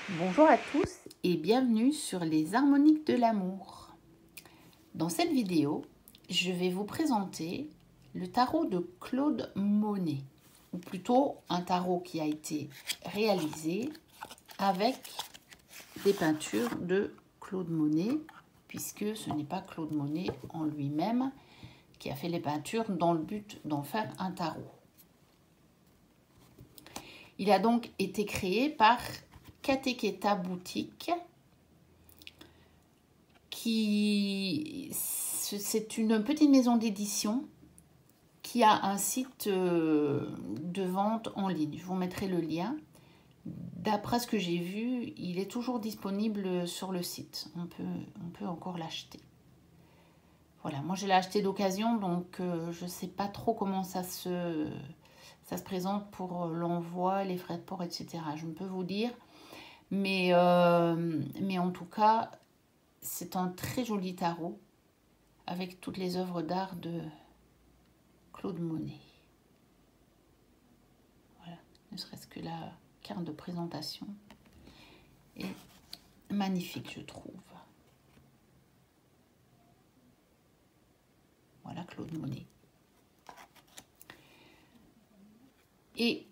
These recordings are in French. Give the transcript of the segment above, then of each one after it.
Bonjour à tous et bienvenue sur les harmoniques de l'amour. Dans cette vidéo, je vais vous présenter le tarot de Claude Monet, ou plutôt un tarot qui a été réalisé avec des peintures de Claude Monet, puisque ce n'est pas Claude Monet en lui-même qui a fait les peintures dans le but d'en faire un tarot. Il a donc été créé par Kateketa Boutique, c'est une petite maison d'édition qui a un site de vente en ligne. Je vous mettrai le lien. D'après ce que j'ai vu, il est toujours disponible sur le site. On peut encore l'acheter. Voilà, moi je l'ai acheté d'occasion, donc je ne sais pas trop comment ça se présente pour l'envoi, les frais de port, etc. Je ne peux vous dire. Mais en tout cas, c'est un très joli tarot avec toutes les œuvres d'art de Claude Monet. Voilà, ne serait-ce que la carte de présentation est magnifique, je trouve. Voilà Claude Monet. Et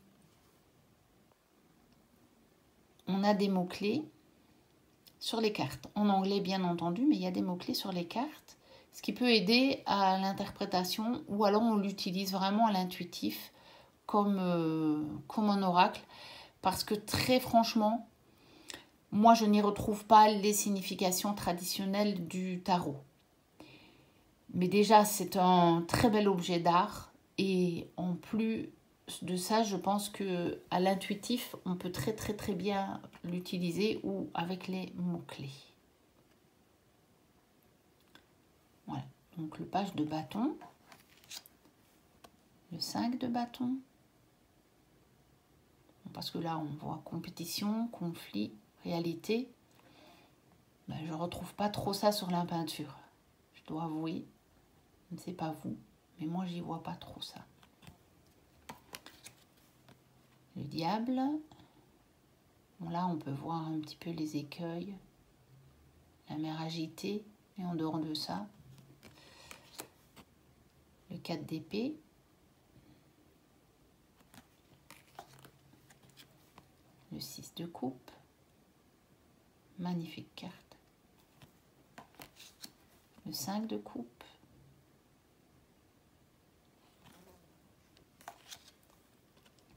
on a des mots-clés sur les cartes, en anglais bien entendu, mais il y a des mots-clés sur les cartes, ce qui peut aider à l'interprétation, ou alors on l'utilise vraiment à l'intuitif, comme un oracle, parce que très franchement, moi je n'y retrouve pas les significations traditionnelles du tarot. Mais déjà, c'est un très bel objet d'art, et en plus de ça, je pense que à l'intuitif, on peut très bien l'utiliser ou avec les mots-clés. Voilà, donc le page de bâton, le 5 de bâton, parce que là on voit compétition, conflit, réalité. Ben, je ne retrouve pas trop ça sur la peinture, je dois avouer. Je ne sais pas vous, mais moi j'y vois pas trop ça. Le diable. Bon, là on peut voir un petit peu les écueils, la mer agitée, et en dehors de ça, le 4 d'épée. Le 6 de coupe. Magnifique carte. Le 5 de coupe.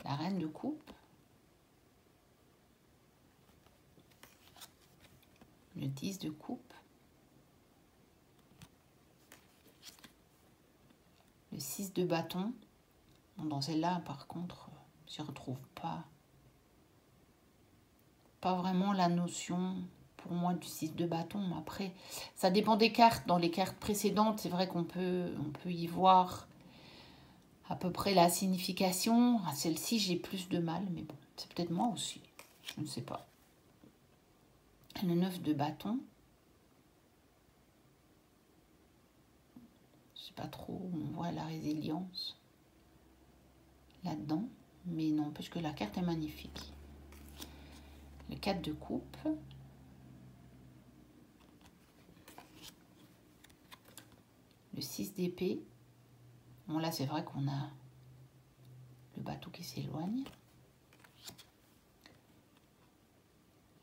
La reine de coupe. Le 10 de coupe. Le 6 de bâton. Bon, dans celle-là, par contre, je ne retrouve pas vraiment la notion pour moi du 6 de bâton. Après, ça dépend des cartes. Dans les cartes précédentes, c'est vrai qu'on peut y voir à peu près la signification. À celle-ci, j'ai plus de mal, mais bon, c'est peut-être moi aussi. Je ne sais pas. Le 9 de bâton. Je ne sais pas trop où on voit la résilience là-dedans. Mais n'empêche que la carte est magnifique. Le 4 de coupe. Le 6 d'épée. Bon, là, c'est vrai qu'on a le bateau qui s'éloigne.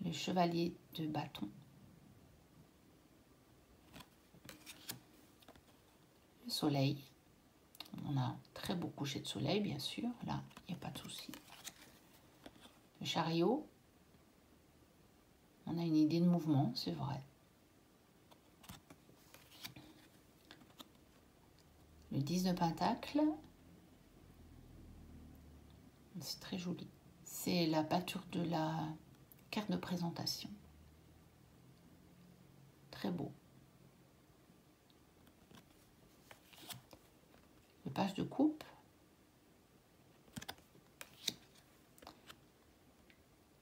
Le chevalier de bâton. Le soleil. On a un très beau coucher de soleil, bien sûr. Là, il n'y a pas de souci. Le chariot. On a une idée de mouvement, c'est vrai. Le 10 de pentacle. C'est très joli. C'est la peinture de la carte de présentation. Très beau. Le page de coupe.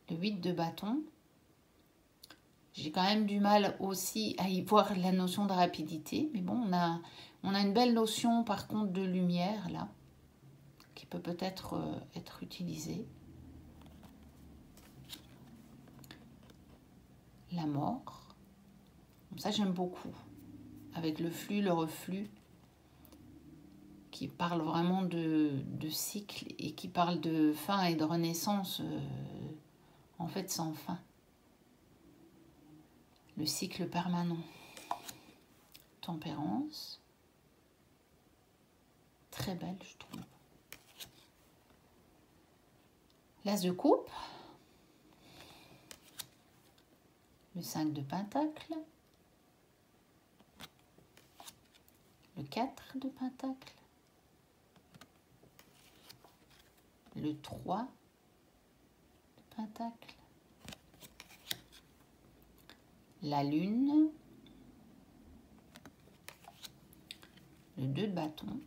Le 8 de bâton. J'ai quand même du mal aussi à y voir la notion de rapidité. Mais bon, on a une belle notion par contre de lumière là, qui peut peut-être être utilisée. la mort. Donc ça, j'aime beaucoup. Avec le flux, le reflux, qui parle vraiment de cycle et qui parle de fin et de renaissance, en fait, sans fin. Le cycle permanent. Tempérance. Très belle, je trouve. L'As de coupe. Le 5 de pentacle. Le 4 de pentacle. Le 3 de pentacle. La lune. Le 2 de bâton.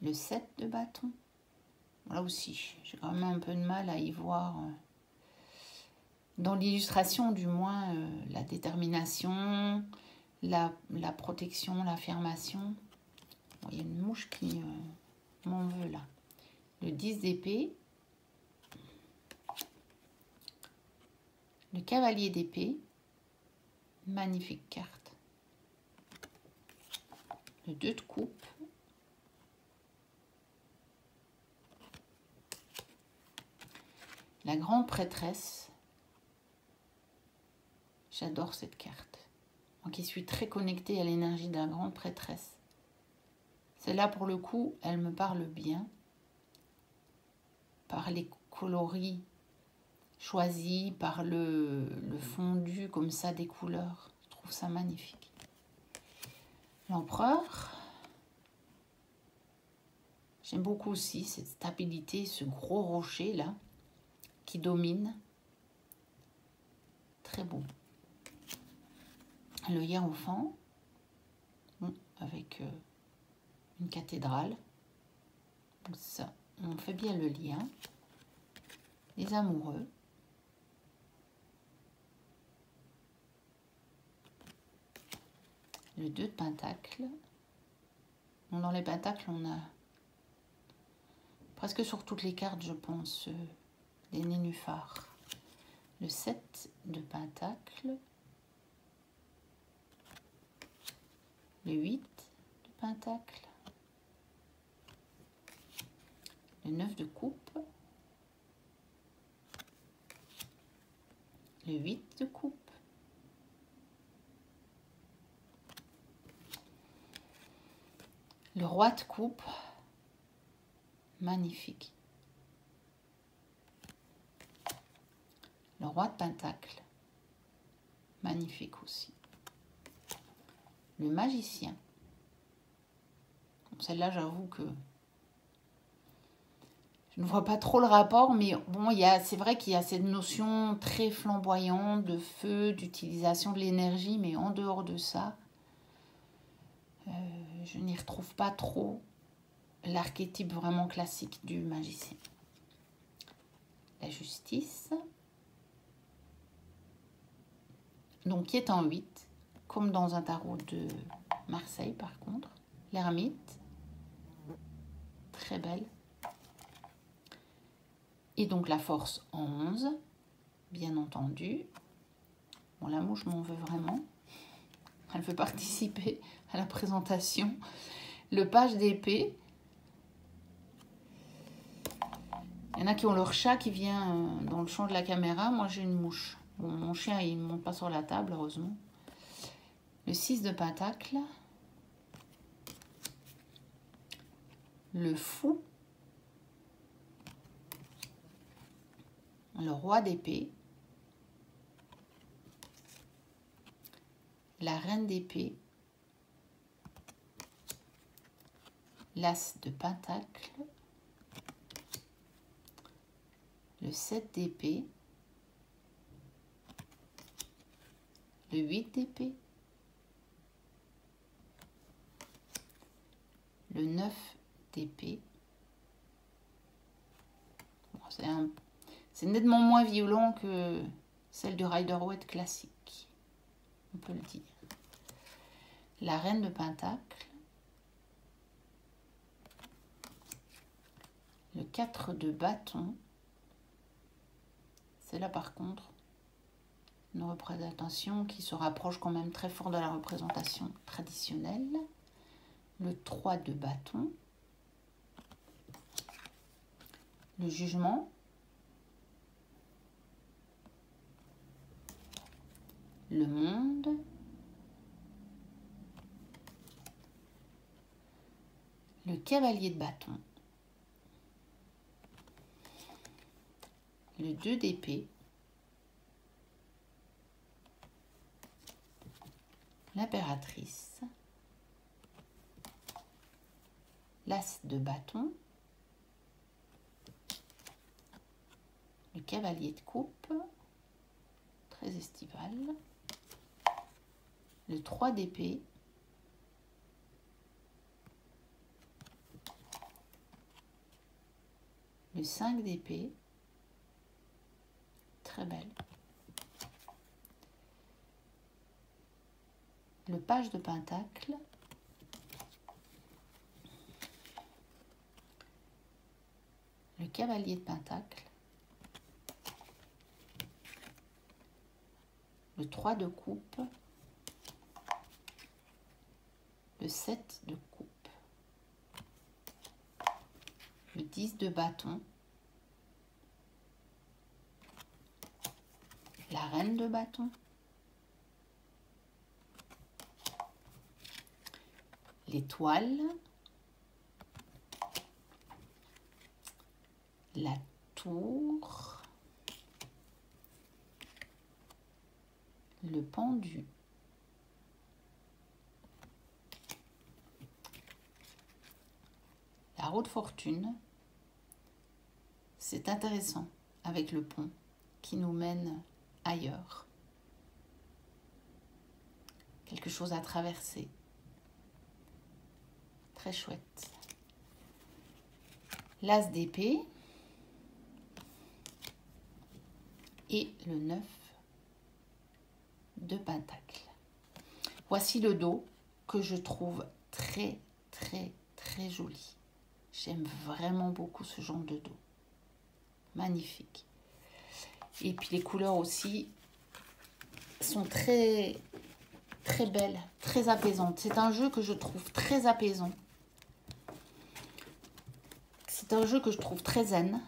Le 7 de bâton. Là aussi, j'ai quand même un peu de mal à y voir, dans l'illustration du moins, la détermination, la protection, l'affirmation. Bon, il y a une mouche qui m'en veut là. Le 10 d'épée. Le cavalier d'épée. Magnifique carte. Le 2 de coupe. La grande prêtresse. J'adore cette carte. Moi qui suis très connectée à l'énergie de la grande prêtresse. Celle-là, pour le coup, elle me parle bien. Par les coloris choisis, par le fondu comme ça des couleurs. Je trouve ça magnifique. L'empereur. J'aime beaucoup aussi cette stabilité, ce gros rocher là, qui domine. Très beau. Le hiérophant, avec une cathédrale. Donc ça, on fait bien le lien. Les amoureux. Le 2 de pentacle. Bon, dans les pentacles, on a presque sur toutes les cartes, je pense, des nénuphars. Le 7 de pentacle. Le 8 de pentacle. Le 9 de coupe. Le 8 de coupe. Le roi de coupe. Magnifique. Le roi de pentacle. Magnifique aussi. Le magicien. Celle-là, j'avoue que je ne vois pas trop le rapport, mais bon, c'est vrai qu'il y a cette notion très flamboyante de feu, d'utilisation de l'énergie, mais en dehors de ça, je n'y retrouve pas trop l'archétype vraiment classique du magicien. La justice, donc qui est en 8, comme dans un tarot de Marseille par contre. L'ermite, très belle. Et donc la force 11, bien entendu. Bon, la mouche m'en veut vraiment. Elle veut participer à la présentation. Le page d'épée. Il y en a qui ont leur chat qui vient dans le champ de la caméra. Moi, j'ai une mouche. Bon, mon chien, il ne monte pas sur la table, heureusement. Le 6 de pentacle. Le fou. Le roi d'épée. La reine d'épée. L'as de pentacle. Le 7 d'épée. Le 8 d'épée. Le 9 d'épée. Bon, c'est nettement moins violent que celle du Rider-Waite classique. On peut le dire. La reine de pentacle. Le 4 de bâton. C'est là par contre une représentation qui se rapproche quand même très fort de la représentation traditionnelle. Le 3 de bâton. Le jugement. Le monde. Le cavalier de bâton. Le 2 d'épée. L'impératrice. L'as de bâton. Le cavalier de coupe. Très estival. Le 3 d'épée. Le 5 d'épée. Très belle. Le page de pentacle. Le cavalier de pentacle. Le 3 de coupe. Le 7 de coupe. Le 10 de bâton. La reine de bâton. L'étoile. La tour. Le pendu. La roue de fortune. C'est intéressant avec le pont qui nous mène ailleurs. Quelque chose à traverser. Très chouette. L'as d'épée. Et le 9 de pentacle. Voici le dos que je trouve très joli. J'aime vraiment beaucoup ce genre de dos. Magnifique. Et puis les couleurs aussi sont très belles, très apaisantes. C'est un jeu que je trouve très apaisant. C'est un jeu que je trouve très zen.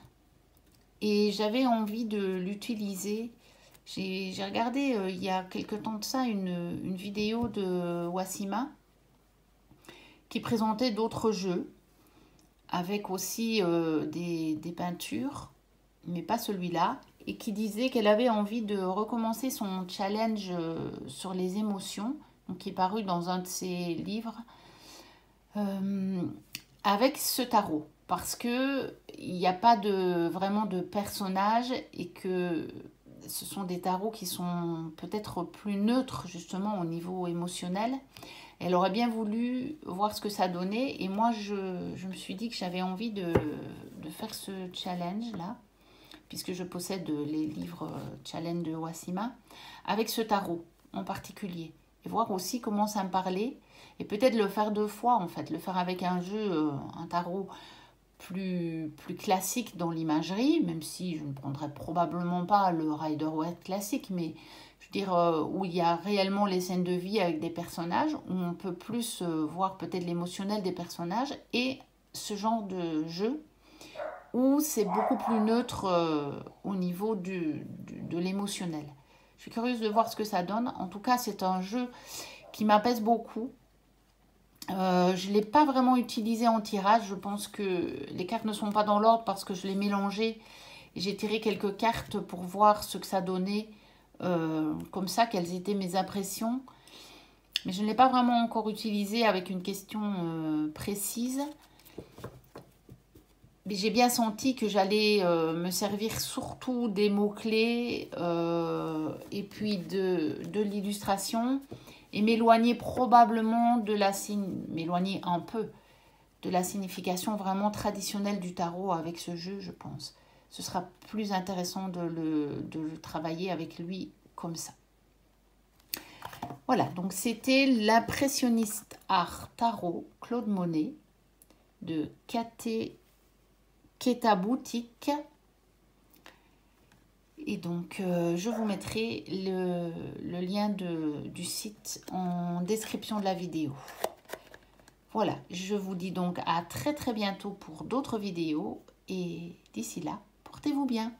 Et j'avais envie de l'utiliser. J'ai regardé il y a quelque temps de ça une vidéo de Wassima qui présentait d'autres jeux avec aussi des peintures, mais pas celui-là, et qui disait qu'elle avait envie de recommencer son challenge sur les émotions, donc qui est paru dans un de ses livres, avec ce tarot. Parce que il n'y a pas vraiment de personnages et que ce sont des tarots qui sont peut-être plus neutres justement au niveau émotionnel. Elle aurait bien voulu voir ce que ça donnait et moi je me suis dit que j'avais envie de faire ce challenge là, puisque je possède les livres challenge de Wassima, avec ce tarot en particulier. Et voir aussi comment ça me parlait et peut-être le faire 2 fois en fait, le faire avec un jeu, un tarot plus classique dans l'imagerie, même si je ne prendrais probablement pas le Rider-Waite classique, mais je veux dire où il y a réellement les scènes de vie avec des personnages, où on peut plus voir peut-être l'émotionnel des personnages, et ce genre de jeu où c'est beaucoup plus neutre au niveau de l'émotionnel. Je suis curieuse de voir ce que ça donne. En tout cas, c'est un jeu qui m'apaise beaucoup. Je ne l'ai pas vraiment utilisé en tirage. Je pense que les cartes ne sont pas dans l'ordre parce que je l'ai mélangé. J'ai tiré quelques cartes pour voir ce que ça donnait. Comme ça, quelles étaient mes impressions. Mais je ne l'ai pas vraiment encore utilisé avec une question précise. Mais j'ai bien senti que j'allais me servir surtout des mots-clés et puis de l'illustration. Et m'éloigner probablement m'éloigner un peu de la signification vraiment traditionnelle du tarot avec ce jeu, je pense. Ce sera plus intéressant de le travailler avec lui comme ça. Voilà, donc c'était l'impressionniste art tarot Claude Monet de Katé Keta Boutique. Et donc, je vous mettrai le lien du site en description de la vidéo. Voilà, je vous dis donc à très bientôt pour d'autres vidéos. Et d'ici là, portez-vous bien.